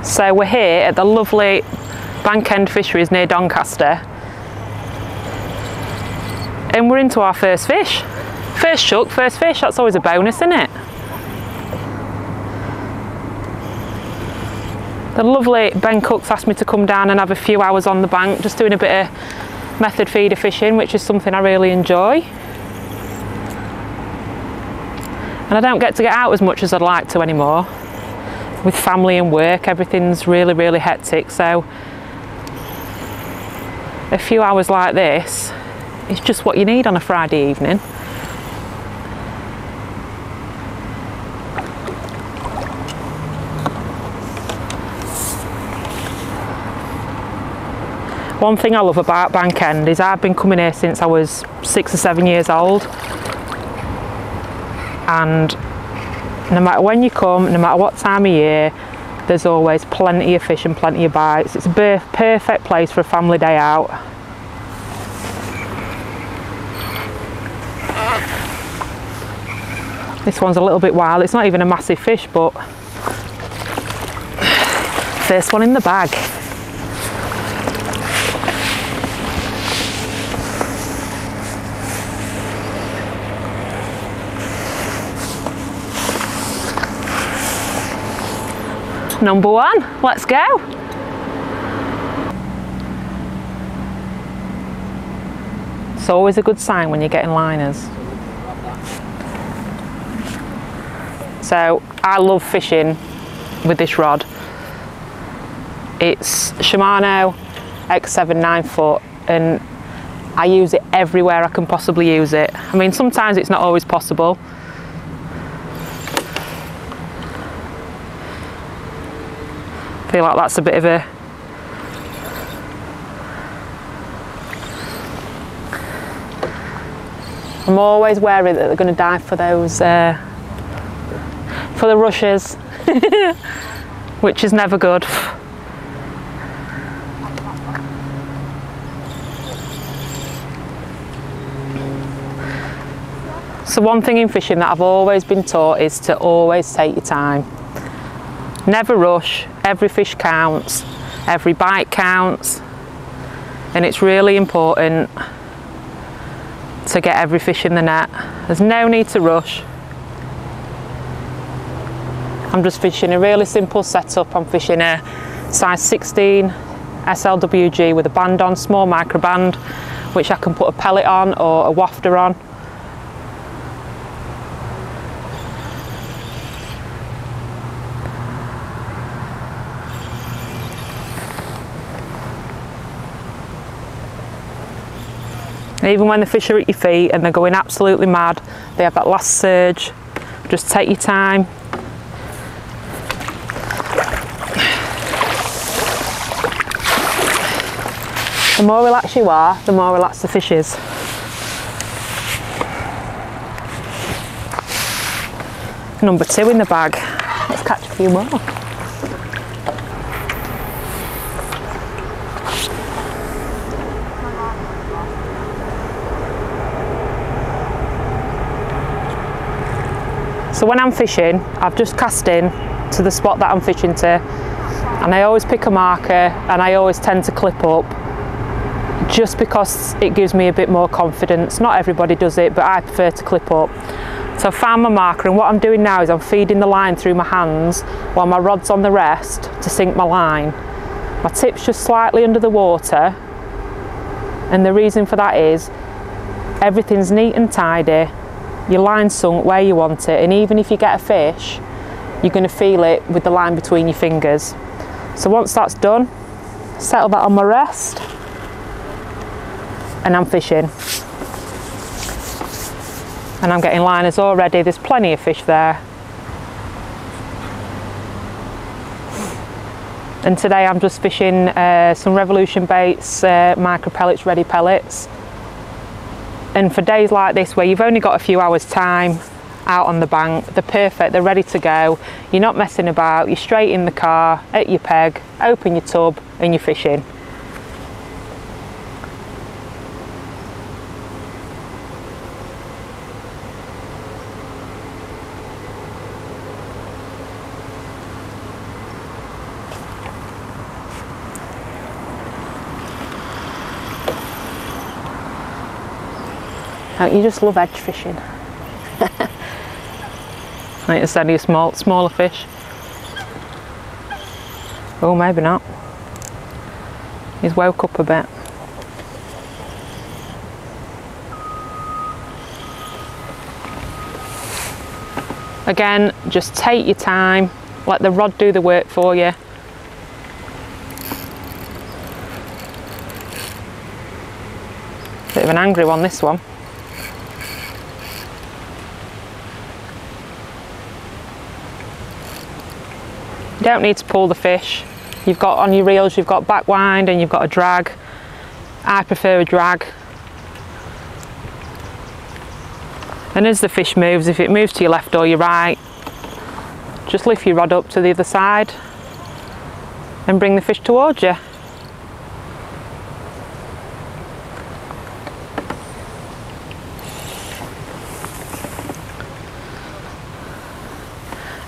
So we're here at the lovely Bankend Fisheries near Doncaster, and we're into our first fish. First chuck, first fish, that's always a bonus, isn't it? The lovely Ben Cook's asked me to come down and have a few hours on the bank, just doing a bit of method feeder fishing, which is something I really enjoy. And I don't get to get out as much as I'd like to anymore. With family and work, everything's really, really hectic, so a few hours like this is just what you need on a Friday evening. One thing I love about Bankend is I've been coming here since I was 6 or 7 years old, and no matter when you come, no matter what time of year, there's always plenty of fish and plenty of bites. It's a perfect place for a family day out. This one's a little bit wild. It's not even a massive fish, but first one in the bag. Number one, let's go. It's always a good sign when you're getting liners. So I love fishing with this rod. It's Shimano X7 9-foot, and I use it everywhere I can possibly use it. I mean, sometimes it's not always possible. I feel like that's a bit of a I'm always wary that they're going to dive for those for the rushes, which is never good. So one thing in fishing that I've always been taught is to always take your time. Never rush. Every fish counts, every bite counts, and it's really important to get every fish in the net. There's no need to rush. I'm just fishing a really simple setup. I'm fishing a size 16 SLWG with a band on, small micro band, which I can put a pellet on or a wafter on. Even when the fish are at your feet and they're going absolutely mad, they have that last surge, just take your time. The more relaxed you are, the more relaxed the fish is. Number two in the bag. Let's catch a few more. So when I'm fishing, I've just cast in to the spot that I'm fishing to, and I always pick a marker and I always tend to clip up, just because it gives me a bit more confidence. Not everybody does it, but I prefer to clip up. So I've found my marker, and what I'm doing now is I'm feeding the line through my hands while my rod's on the rest to sink my line. My tip's just slightly under the water, and the reason for that is everything's neat and tidy. Your line's sunk where you want it, and even if you get a fish, you're going to feel it with the line between your fingers. So once that's done, settle that on my rest, and I'm fishing. And I'm getting liners already. There's plenty of fish there. And today I'm just fishing some Revolution baits, micro pellets, ready pellets. And for days like this where you've only got a few hours time out on the bank, they're perfect, they're ready to go. You're not messing about, you're straight in the car, at your peg, open your tub and you're fishing. Don't you just love edge fishing? I think it's only a smaller fish. Oh, maybe not. He's woke up a bit. Again, just take your time, let the rod do the work for you. Bit of an angry one, this one. You don't need to pull the fish. You've got on your reels, you've got back wind and you've got a drag. I prefer a drag. And as the fish moves, if it moves to your left or your right, just lift your rod up to the other side and bring the fish towards you.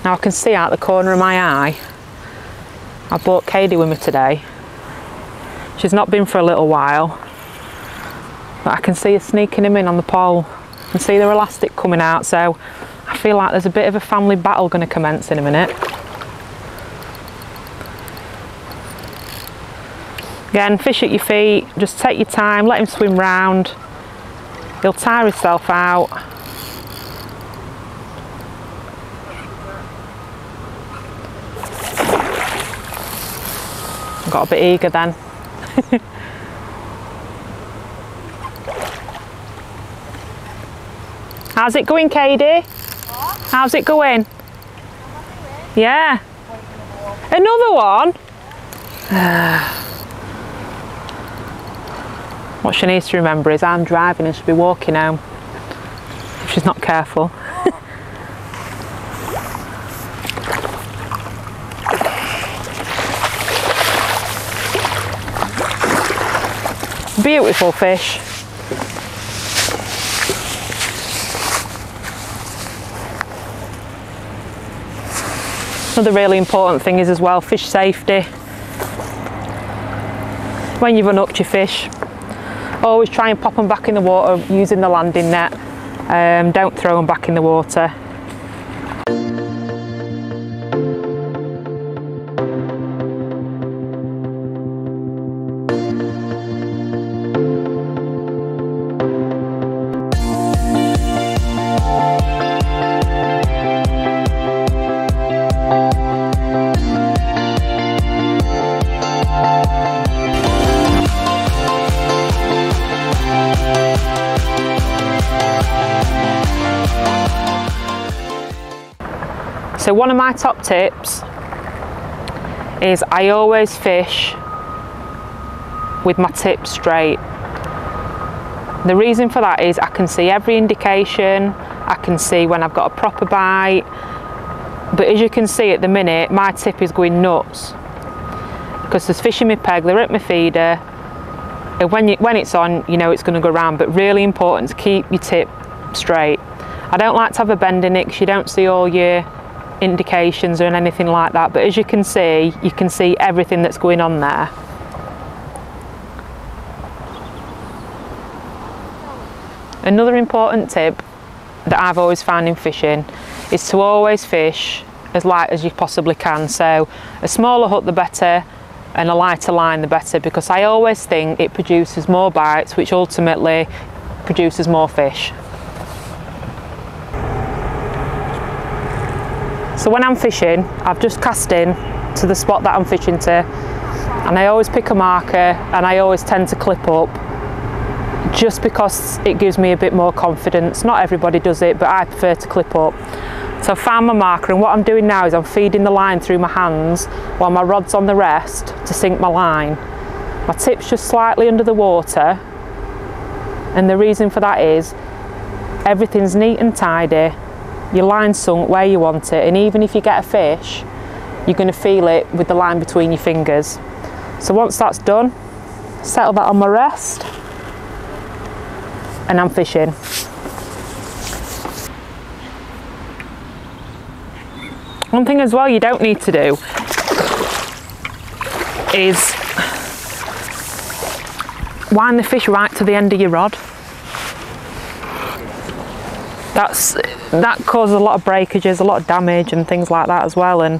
Now I can see out the corner of my eye, I brought Katie with me today. She's not been for a little while, but I can see her sneaking him in on the pole. I can see their elastic coming out, so I feel like there's a bit of a family battle going to commence in a minute. Again, fish at your feet, just take your time, let him swim round. He'll tire himself out. Got a bit eager then. How's it going, Katie? What? How's it going? Yeah. Another one? What she needs to remember is I'm driving and she'll be walking home if she's not careful. Beautiful fish. Another really important thing is as well, fish safety. When you've unhooked your fish, always try and pop them back in the water using the landing net. Don't throw them back in the water. So one of my top tips is I always fish with my tip straight. The reason for that is I can see every indication, I can see when I've got a proper bite, but as you can see at the minute my tip is going nuts because there's fish in my peg, they're at my feeder, and when it's on you know it's going to go round, but really important to keep your tip straight. I don't like to have a bend in it because you don't see all your indications or anything like that, but as you can see everything that's going on there. Another important tip that I've always found in fishing is to always fish as light as you possibly can. So a smaller hook the better and a lighter line the better, because I always think it produces more bites, which ultimately produces more fish. So when I'm fishing, I've just cast in to the spot that I'm fishing to, and I always pick a marker and I always tend to clip up just because it gives me a bit more confidence. Not everybody does it, but I prefer to clip up. So I've found my marker, and what I'm doing now is I'm feeding the line through my hands while my rod's on the rest to sink my line. My tip's just slightly under the water, and the reason for that is everything's neat and tidy. Your line's sunk where you want it, and even if you get a fish, you're going to feel it with the line between your fingers. So once that's done, settle that on my rest, and I'm fishing. One thing as well you don't need to do is wind the fish right to the end of your rod. that causes a lot of breakages, a lot of damage and things like that as well. And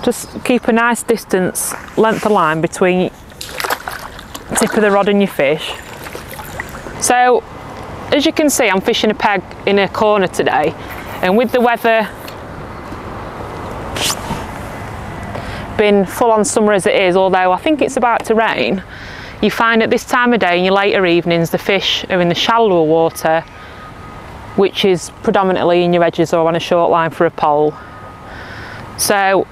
just keep a nice distance, length of line between tip of the rod and your fish. So as you can see, I'm fishing a peg in a corner today, and with the weather been full on summer as it is, although I think it's about to rain, you find at this time of day in your later evenings the fish are in the shallower water, which is predominantly in your edges or on a short line for a pole. So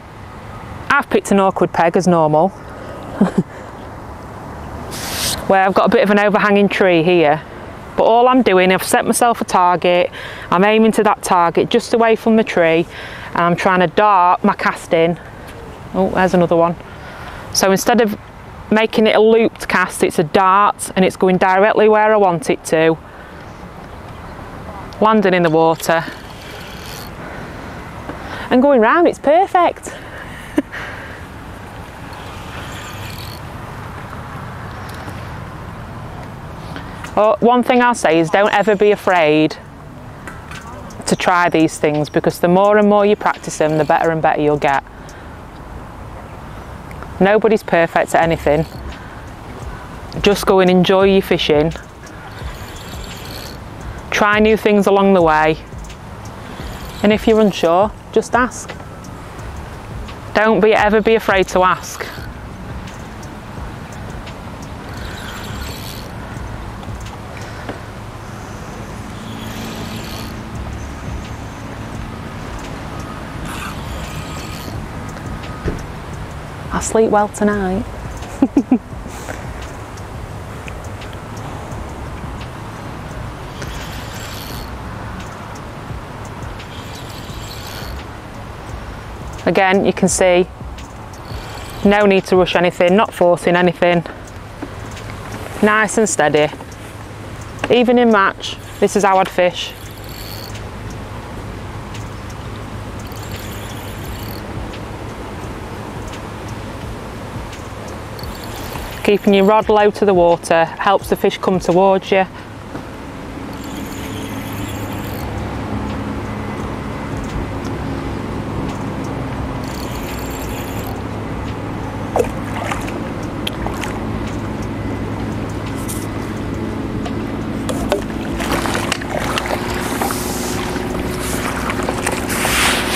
I've picked an awkward peg as normal where I've got a bit of an overhanging tree here, but all I'm doing, I've set myself a target, I'm aiming to that target just away from the tree, and I'm trying to dart my casting. Oh, there's another one. So instead of making it a looped cast, it's a dart and it's going directly where I want it to, landing in the water and going round. It's perfect. Well, one thing I'll say is don't ever be afraid to try these things, because the more and more you practice them, the better and better you'll get. Nobody's perfect at anything. Just go and enjoy your fishing. Try new things along the way. And if you're unsure, just ask. Don't ever be afraid to ask. I'll sleep well tonight. Again, you can see, no need to rush anything, not forcing anything. Nice and steady. Even in match, this is how I'd fish. Keeping your rod low to the water helps the fish come towards you.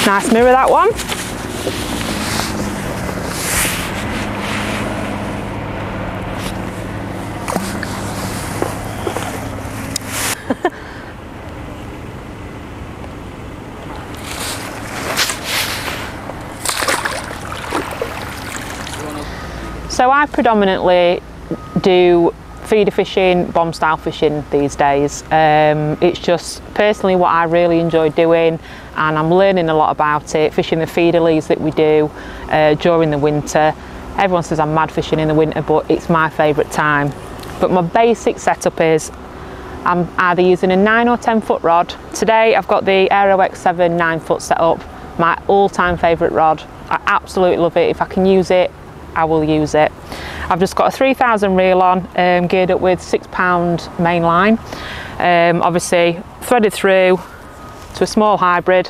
Nice mirror, that one. So I predominantly do feeder fishing, bomb style fishing these days. It's just personally what I really enjoy doing, and I'm learning a lot about it, fishing the feeder leads that we do during the winter. Everyone says I'm mad fishing in the winter, but it's my favourite time. But my basic setup is I'm either using a 9 or 10 foot rod. Today I've got the Aero X7 9 foot setup, my all-time favourite rod. I absolutely love it. If I can use it, I will use it. I've just got a 3000 reel on, geared up with £6 main line, obviously threaded through to a small hybrid.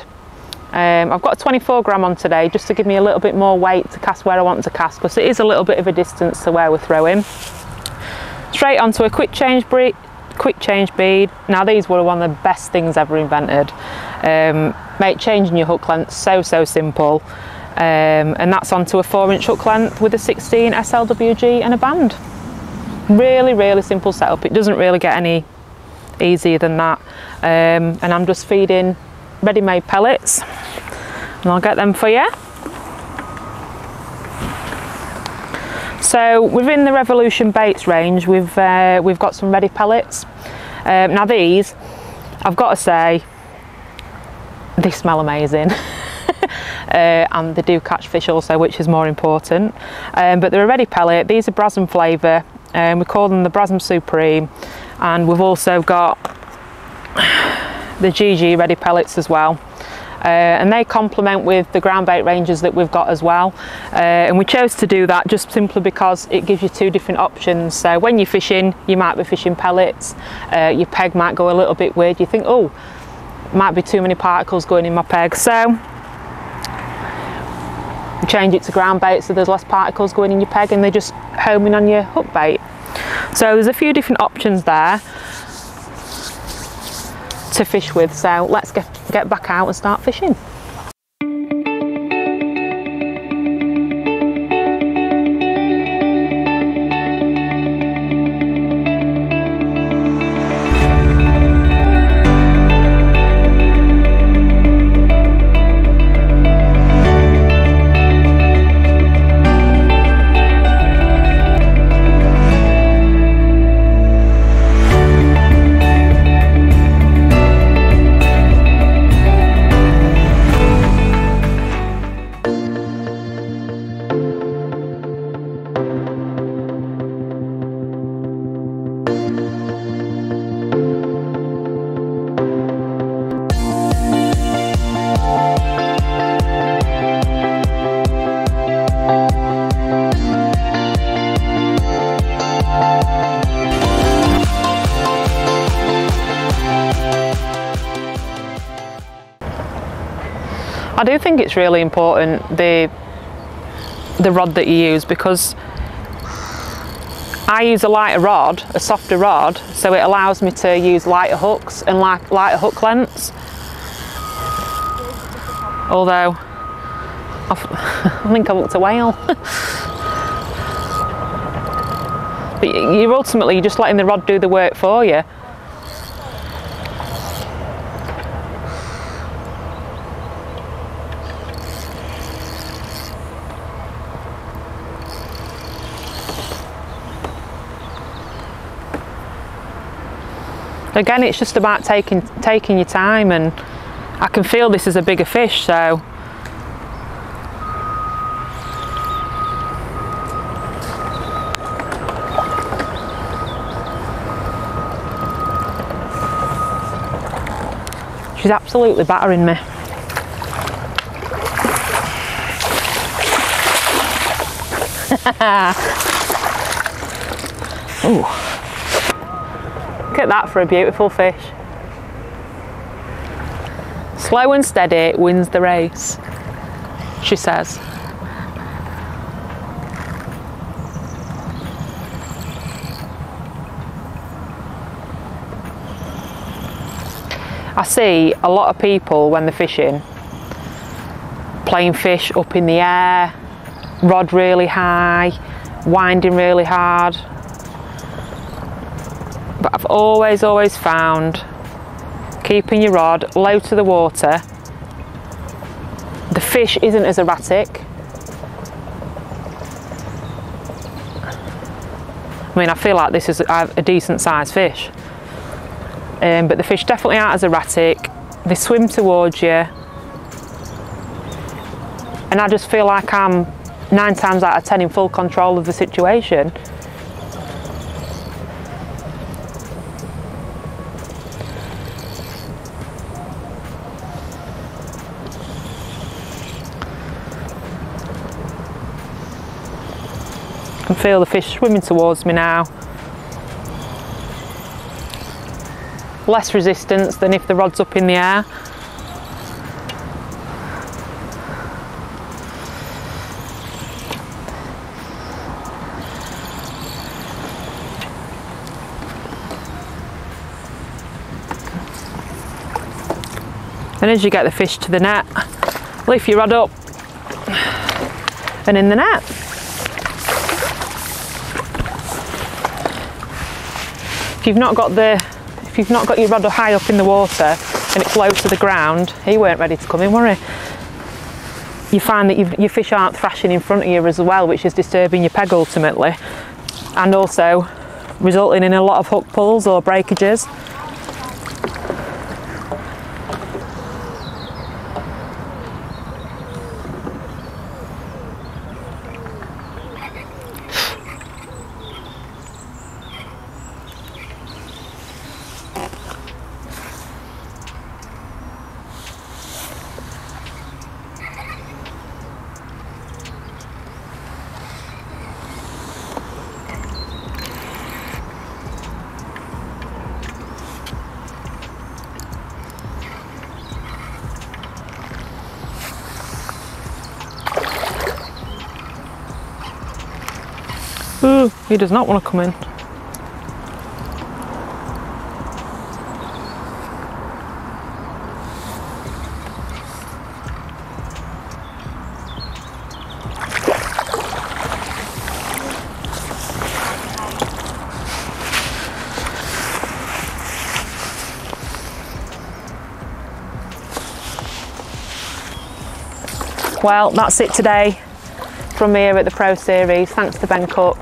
I've got a 24 gram on today, just to give me a little bit more weight to cast where I want to cast, because it is a little bit of a distance to where we're throwing. Straight onto a quick change bead. Now these were one of the best things ever invented. Make changing your hook length so simple. And that's onto a 4-inch hook length with a 16 SLWG and a band. Really simple setup. It doesn't really get any easier than that. And I'm just feeding ready-made pellets, and I'll get them for you. So within the Revolution baits range, we've got some ready pellets. Now these, I've got to say, they smell amazing. And they do catch fish also, which is more important. But they're a ready pellet. These are Brasm flavour, and we call them the Brasm Supreme. And we've also got the GG ready pellets as well. And they complement with the ground bait ranges that we've got as well. And we chose to do that just simply because it gives you two different options. So when you're fishing, you might be fishing pellets, your peg might go a little bit weird. You think, oh, might be too many particles going in my peg, so change it to ground bait so there's less particles going in your peg and they're just homing on your hook bait. So there's a few different options there to fish with, so let's get back out and start fishing. I do think it's really important the rod that you use, because I use a lighter rod, a softer rod, so it allows me to use lighter hooks and lighter hook lengths. Although I think I hooked a whale. But you're ultimately just letting the rod do the work for you. Again, it's just about taking your time, and I can feel this is a bigger fish, so she's absolutely battering me. Ooh. Look at that for a beautiful fish. Slow and steady wins the race, she says. I see a lot of people when they're fishing playing fish up in the air, rod really high, winding really hard. But I've always found keeping your rod low to the water, the fish isn't as erratic. I mean, I feel like this is a decent sized fish, but the fish definitely aren't as erratic. They swim towards you, and I just feel like I'm 9 times out of 10 in full control of the situation. I can feel the fish swimming towards me now. Less resistance than if the rod's up in the air. And as you get the fish to the net, lift your rod up and in the net. If you've not got your rod high up in the water and it's low to the ground, he weren't ready to come in, were he? You find that your fish aren't thrashing in front of you as well, which is disturbing your peg ultimately, and also resulting in a lot of hook pulls or breakages. Ooh, he does not want to come in. Well, that's it today from here at the Pro Series. Thanks to Ben Cook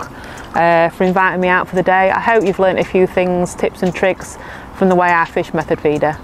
for inviting me out for the day. I hope you've learnt a few things, tips and tricks from the way I fish method feeder.